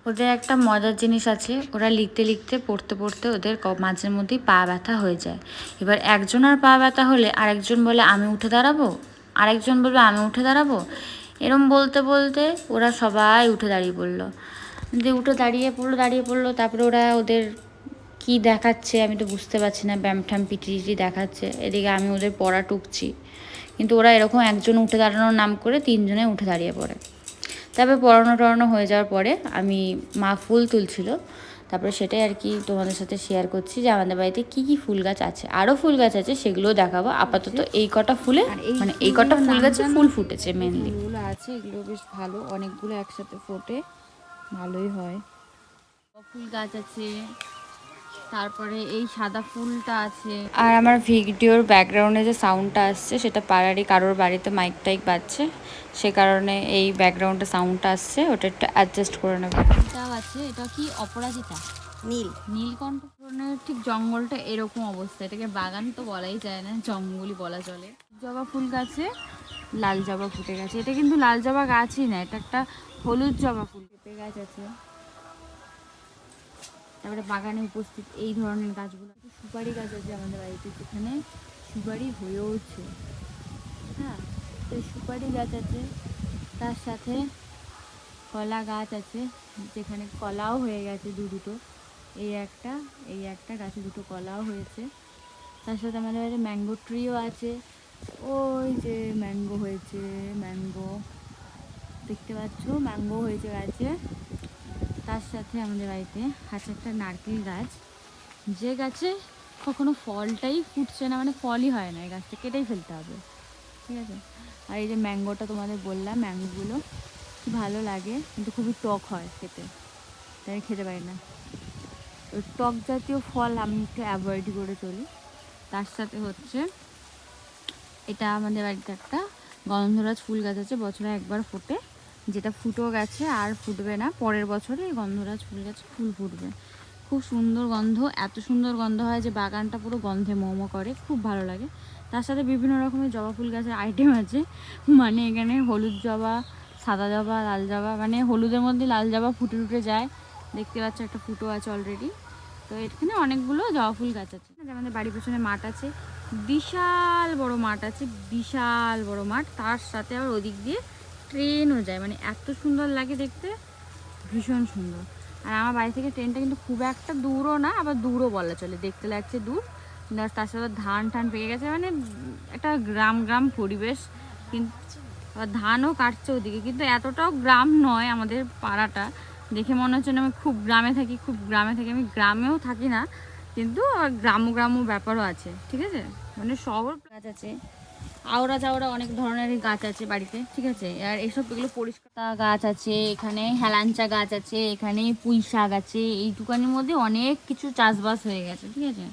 ওদের একটা মজার জিনিস আছে, ওরা লিখতে লিখতে পড়তে পড়তে ওদের মাঝে মধ্যেই পা ব্যথা হয়ে যায়। এবার একজনের পা ব্যথা হলে আরেকজন বলে আমি উঠে দাঁড়াবো, আরেকজন বলবে আমি উঠে দাঁড়াবো। এরম বলতে বলতে ওরা সবাই উঠে দাঁড়িয়ে পড়লো। দিয়ে উঠে দাঁড়িয়ে পড়লো। তারপরে ওরা ওদের কি দেখাচ্ছে আমি তো বুঝতে পারছি না, ব্যায়াম ঠ্যাম পিটি দেখাচ্ছে, এদিকে আমি ওদের পড়া টুকছি। কিন্তু ওরা এরকম একজন উঠে দাঁড়ানোর নাম করে তিনজনে উঠে দাঁড়িয়ে পড়ে। তারপরে পড়ানো টড়ানো হয়ে যাওয়ার পরে আমি মা ফুল তুলছিল, তারপরে সেটাই আর কি তোমাদের সাথে শেয়ার করছি যে আমাদের বাড়িতে কী কী ফুল গাছ আছে। আরও ফুল গাছ আছে, সেগুলোও দেখাবো। আপাতত এই কটা ফুলে মানে এই কটা ফুল গাছে ফুল ফুটেছে মেনলি। ফুলগুলো আছে এগুলো বেশ ভালো, অনেকগুলো একসাথে ফোটে, ভালোই হয়। ফুল গাছ আছে, তারপরে এই সাদা ফুলটা আছে। আর আমার ভিডিওর ব্যাকগ্রাউন্ডে যে সাউন্ডটা আসছে সেটা পাড়ারই কারোর বাড়িতে মাইক টাইক বাজছে, সে কারণে এই ব্যাকগ্রাউন্ডে সাউন্ডটা আসছে, ওটা একটু অ্যাডজাস্ট করে নেবে। এটাও আছে, এটা কি অপরাজিতা নীলকণ্ঠ পূরণের ঠিক জঙ্গলটা এরকম অবস্থা, এটাকে বাগান তো বলাই যায় না, জঙ্গলই বলা চলে। জবা ফুল গাছে লাল জবা ফুটে গেছে, এটা কিন্তু লাল জবা গাছই না, এটা একটা হলুদ জবা ফুল। পেঁপে গাছ আছে, তারপরে বাগানে উপস্থিত এই ধরনের গাছগুলো। সুপারি গাছ আছে আমাদের বাড়িতে, যেখানে সুপারি হয়েওছে। হ্যাঁ, তো সুপারি গাছ আছে, তার সাথে কলা গাছ আছে, যেখানে কলাও হয়ে গেছে দুটো। এই একটা গাছে দুটো কলাও হয়েছে। তার সাথে আমাদের বাড়িতে ম্যাঙ্গো ট্রিও আছে, ওই যে ম্যাঙ্গো হয়েছে, ম্যাঙ্গো দেখতে পাচ্ছ, ম্যাঙ্গো হয়েছে গাছে। তার সাথে আমাদের বাড়িতে আছে একটা নারকেল গাছ, যে গাছে কখনো ফলটাই ফুটছে না, মানে ফলই হয় না, এই গাছটা কেটেই ফেলতে হবে, ঠিক আছে। আর এই যে ম্যাঙ্গোটা তোমাদের বললাম, ম্যাঙ্গোগুলো কি ভালো লাগে, কিন্তু খুবই টক হয় খেতে, তাই খেতে পারি না। ওই টক জাতীয় ফল আমি একটু অ্যাভয়েড করে চলি। তার সাথে হচ্ছে এটা আমাদের বাড়িতে একটা গন্ধরাজ ফুল গাছ আছে, বছরে একবার ফোটে, যেটা ফুটেও গেছে আর ফুটবে না, পরের বছরে এই গন্ধরাজ ফুল গাছে ফুল ফুটবে। খুব সুন্দর গন্ধ, এত সুন্দর গন্ধ হয় যে বাগানটা পুরো গন্ধে মোমো করে, খুব ভালো লাগে। তার সাথে বিভিন্ন রকমের জবা ফুল গাছের আইটেম আছে, মানে এখানে হলুদ জবা, সাদা জবা, লাল জবা, মানে হলুদের মধ্যে লাল জবা ফুটে ফুটে যায়, দেখতে পাচ্ছ একটা ফুটো আছে অলরেডি। তো এখানে অনেকগুলো জবা ফুল গাছ আছে। আমাদের বাড়ির পেছনে মাঠ আছে, বিশাল বড় মাঠ আছে, বিশাল বড় মাঠ, তার সাথে আবার ওদিক দিয়ে ট্রেনও যায়, মানে এত সুন্দর লাগে দেখতে, ভীষণ সুন্দর। আর আমার বাড়ি থেকে ট্রেনটা কিন্তু খুব একটা দূরও না, আবার দূরও বলা চলে, দেখতে লাগছে দূর, তার সাথে ধান টান পেকে গেছে, মানে একটা গ্রাম গ্রাম পরিবেশ। কিন্তু আবার ধানও কাটছে ওদিকে, কিন্তু এতটাও গ্রাম নয় আমাদের পাড়াটা, দেখে মনে হচ্ছে না আমি খুব গ্রামে থাকি, আমি গ্রামেও থাকি না, কিন্তু গ্রাম্য ব্যাপারও আছে, ঠিক আছে। মানে শহর গাছ আছে, আওড়া চাওড়া অনেক ধরনের গাছ আছে বাড়িতে, ঠিক আছে। আর এসব এগুলো পরিষ্কার গাছ আছে, এখানে হেলাঞ্চা গাছ আছে, এখানে পুঁই শাক আছে, এইটুকানির মধ্যে অনেক কিছু চাষবাস হয়ে গেছে, ঠিক আছে।